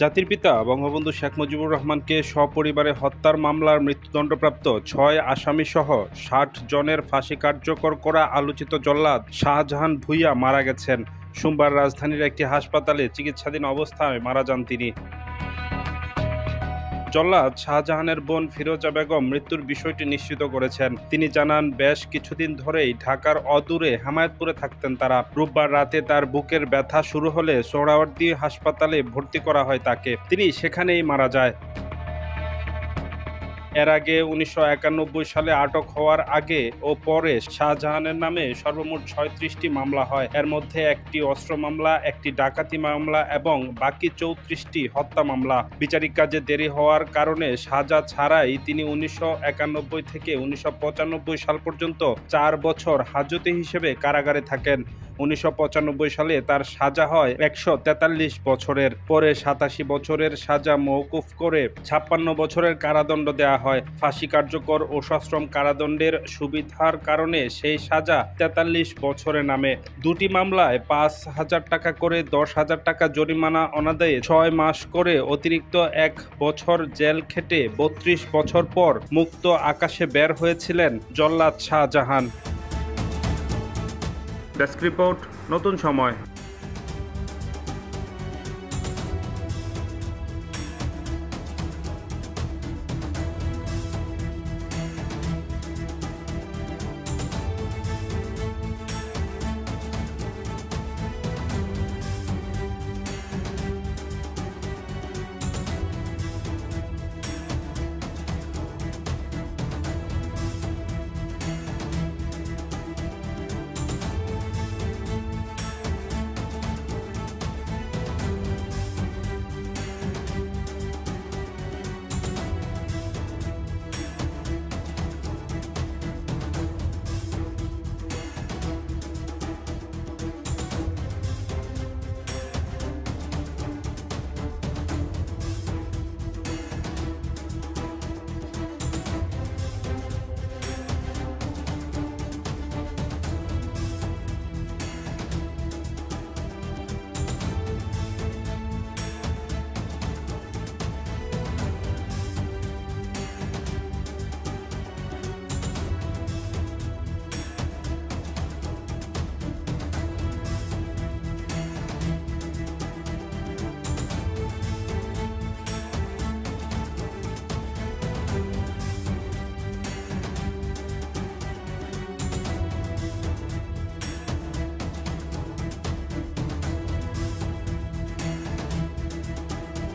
জাতির পিতা বঙ্গবন্ধু শেখ মুজিবুর রহমানকে সপরিবারে হত্যার মামলার মৃত্যুদণ্ডপ্রাপ্ত ৬ আসামিসহ ৬০ জনের ফাঁসি কার্যকর করা আলোচিত জল্লাদ শাহজাহান ভূঁইয়া মারা গেছেন। সোমবার রাজধানীর একটি হাসপাতালে চিকিৎসাধীন অবস্থায় মারা যান তিনি। জল্লাদ শাহজাহানের বোন ফিরোজা বেগম মৃত্যুর বিষয়টি নিশ্চিত করেছেন। তিনি জানান, বেশ কিছুদিন ধরেই ঢাকার অদূরে হেমায়েতপুরে থাকতেন তারা। রোববার রাতে তার বুকের ব্যথা শুরু হলে সোহরাওয়ার্দী হাসপাতালে ভর্তি করা হয় তাকে। তিনি সেখানেই মারা যায়। এর আগে ১৯৯১ সালে আটক হওয়ার আগে ও পরে শাহজাহানের নামে সর্বমোট ৩৬টি মামলা হয়। এর মধ্যে একটি অস্ত্র মামলা, একটি ডাকাতি মামলা এবং বাকি ৩৪টি হত্যা মামলা। বিচারিক কাজে দেরি হওয়ার কারণে সাজা ছাড়াই তিনি ১৯৯১ থেকে ১৯৯৫ সাল পর্যন্ত ৪ বছর হাজতে হিসেবে কারাগারে থাকেন। ১৯৯৫ সালে তার সাজা হয় ১৪৩ বছরের। পরে ৮৭ বছরের সাজা মওকুফ করে ৫৬ বছরের কারাদণ্ড দেয়া হয়। ফাঁসি কার্যকর ও সশ্রম কারাদণ্ডের সুবিধার কারণে সেই সাজা ৪৩ বছরে নামে। দুটি মামলায় ৫,০০০ টাকা করে ১০,০০০ টাকা জরিমানা অনাদায়ে ৬ মাস করে অতিরিক্ত ১ বছর জেল খেটে ৩২ বছর পর মুক্ত আকাশে বের হয়েছিলেন জল্লাদ শাহজাহান। ডেস্ক রিপোর্ট, নতুন সময়।